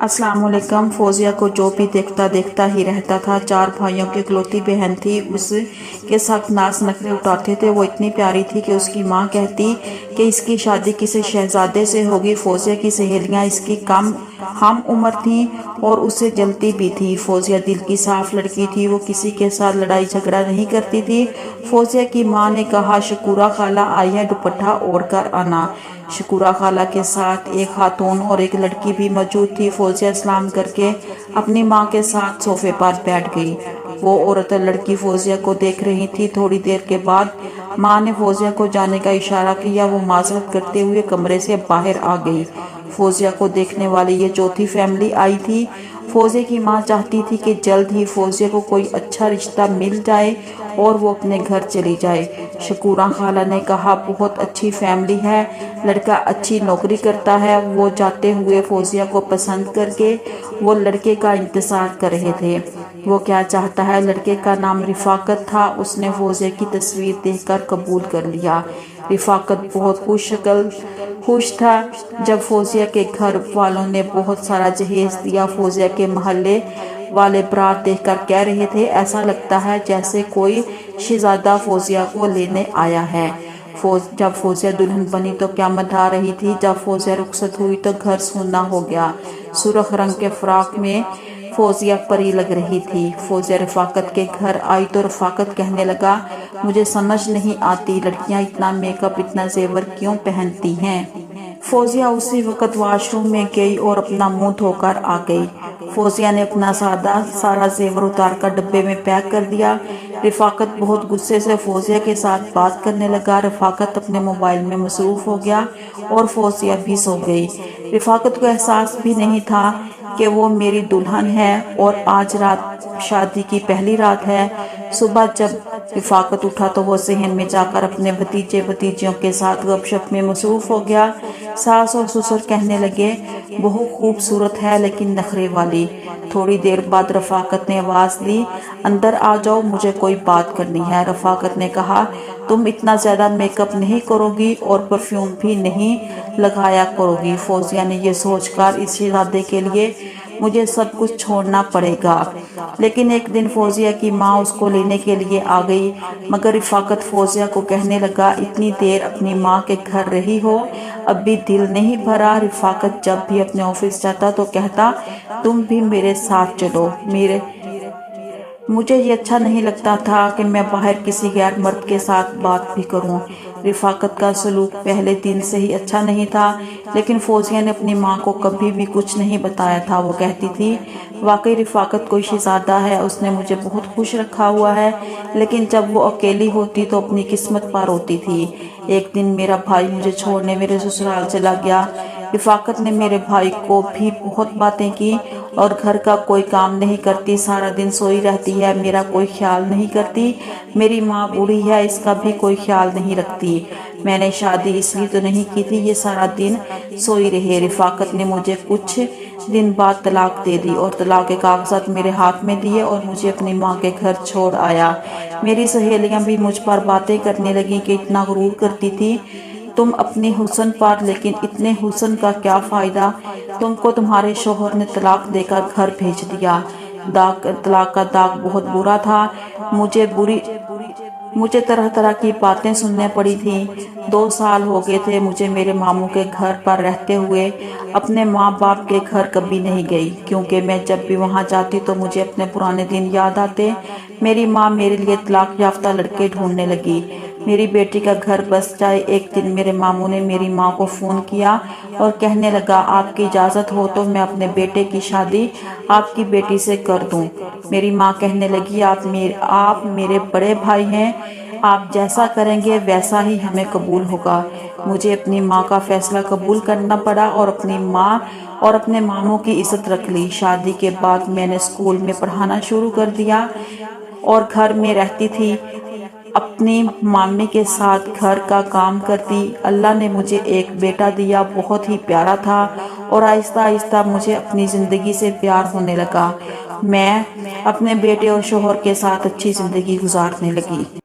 अस्सलाम वालेकुम। फौजिया को जो भी देखता देखता ही रहता था। 4 भाइयों की इकलौती बहन थी। उसके सख्त नाज नखरे उठाते थे। वो इतनी प्यारी थी कि उसकी माँ कहती कि इसकी शादी किसी शहजादे से होगी। फौजिया की सहेलियाँ इसकी कम हम उम्र थीं और उससे जलती भी थी। फौजिया दिल की साफ लड़की थी। वो किसी के साथ लड़ाई झगड़ा नहीं करती थी। फौजिया की माँ ने कहा, शकूरा खाला आई है, दुपट्टा ओढ़ कर आना। शकूरा खाला के साथ एक खातून और एक लड़की भी मौजूद थी। फौजिया सलाम करके अपनी माँ के साथ सोफे पर बैठ गई। वो औरत लड़की फौजिया को देख रही थी। थोड़ी देर के बाद माँ ने फौजिया को जाने का इशारा किया। वो माजरत करते हुए कमरे से बाहर आ गई। फौजिया को देखने वाली ये चौथी फैमिली आई थी। फौजिया की माँ चाहती थी कि जल्द ही फौजिया को कोई अच्छा रिश्ता मिल जाए और वो अपने घर चली जाए। शकूरा खाला ने कहा, बहुत अच्छी फैमिली है, लड़का अच्छी नौकरी करता है। वो जाते हुए फौजिया को पसंद करके वो लड़के का इंतजार कर रहे थे। वो क्या चाहता है? लड़के का नाम रिफाकत था। उसने फौजिया की तस्वीर देखकर कबूल कर लिया। रिफाकत बहुत खुश था। जब फौजिया के घर वालों ने बहुत सारा जहेज दिया, फौजिया के महल्ले वाले बारात देखकर कह रहे थे, ऐसा लगता है जैसे कोई शहजादा फौजिया को लेने आया है। जब फौजिया दुल्हन बनी तो क़यामत आ रही थी। जब फौजिया रुखसत हुई तो घर सूना हो गया। सुर्ख रंग के फ्राक में फौजिया परी लग रही थी। फौजिया रफाकत के घर आई तो रफाकत कहने लगा, मुझे समझ नहीं आती लड़कियां इतना मेकअप, इतना जेवर क्यों पहनती हैं। फौजिया उसी वक्त वॉशरूम में गई और अपना मुंह धोकर आ गई। फौजिया ने अपना सारा जेवर उतार कर डब्बे में पैक कर दिया। रफाकत बहुत गुस्से से फौजिया के साथ बात करने लगा। रफाकत अपने मोबाइल में मसरूफ हो गया और फौजिया भी सो गई। रफाकत को एहसास भी नहीं था कि वो मेरी दुल्हन है और आज रात शादी की पहली रात है। सुबह जब रफाकत उठा तो वो सहन में जाकर अपने भतीजियों के साथ गपशप में मसरूफ हो गया। सास और ससुर कहने लगे, बहुत खूबसूरत है लेकिन नखरे वाली। थोड़ी देर बाद रफाकत ने आवाज दी, अंदर आ जाओ, मुझे कोई बात करनी है। रफाकत ने कहा, तुम इतना ज्यादा मेकअप नहीं करोगी और परफ्यूम भी नहीं लगाया करोगी। फौजिया ने यह सोचकर इस शहजादे के लिए मुझे सब कुछ छोड़ना पड़ेगा। लेकिन एक दिन फौजिया की माँ उसको लेने के लिए आ गई, मगर रफाकत फौजिया को कहने लगा, इतनी देर अपनी माँ के घर रही हो, अब भी दिल नहीं भरा। रफाकत जब भी अपने ऑफिस जाता तो कहता, तुम भी मेरे साथ चलो। मुझे ये अच्छा नहीं लगता था कि मैं बाहर किसी गैर मर्द के साथ बात भी करूं। रफाकत का सलूक पहले दिन से ही अच्छा नहीं था, लेकिन फौजिया ने अपनी माँ को कभी भी कुछ नहीं बताया था। वो कहती थी, वाकई रफाकत कोई शहजादा है, उसने मुझे बहुत खुश रखा हुआ है, लेकिन जब वो अकेली होती तो अपनी किस्मत पार होती थी। एक दिन मेरा भाई मुझे छोड़ने मेरे ससुराल चला गया। रफाकत ने मेरे भाई को भी बहुत बातें की और घर का कोई काम नहीं करती, सारा दिन सोई रहती है, मेरा कोई ख्याल नहीं करती। मेरी माँ बूढ़ी है, इसका भी कोई ख्याल नहीं रखती। मैंने शादी इसलिए तो नहीं की थी ये सारा दिन सोई रहे। रफाकत ने मुझे कुछ दिन बाद तलाक दे दी और तलाक के कागजात मेरे हाथ में दिए और मुझे अपनी माँ के घर छोड़ आया। मेरी सहेलियां भी मुझ पर बातें करने लगी कि इतना गुरूर करती थी तुम अपने हुस्न पर, लेकिन इतने हुस्न का क्या फायदा, तुमको तुम्हारे शोहर ने तलाक देकर घर भेज दिया। तलाक का दाग बहुत बुरा था। मुझे तरह तरह की बातें सुनने पड़ी थी। 2 साल हो गए थे मुझे मेरे मामू के घर पर रहते हुए। अपने माँ बाप के घर कभी नहीं गई, क्योंकि मैं जब भी वहाँ जाती तो मुझे अपने पुराने दिन याद आते। मेरी माँ मेरे लिए तलाक याफ्ता लड़के ढूंढने लगी। मेरी बेटी का घर बस जाए। एक दिन मेरे मामू ने मेरी माँ को फ़ोन किया और कहने लगा, आपकी इजाज़त हो तो मैं अपने बेटे की शादी आपकी बेटी से कर दूं। मेरी माँ कहने लगी, आप मेरे बड़े भाई हैं, आप जैसा करेंगे वैसा ही हमें कबूल होगा। मुझे अपनी माँ का फैसला कबूल करना पड़ा और अपनी माँ और अपने मामू की इज्जत रख ली। शादी के बाद मैंने स्कूल में पढ़ाना शुरू कर दिया और घर में रहती थी, अपनी मामी के साथ घर का काम करती। अल्लाह ने मुझे एक बेटा दिया, बहुत ही प्यारा था और आहिस्ता आहिस्ता मुझे अपनी ज़िंदगी से प्यार होने लगा। मैं अपने बेटे और शोहर के साथ अच्छी ज़िंदगी गुजारने लगी।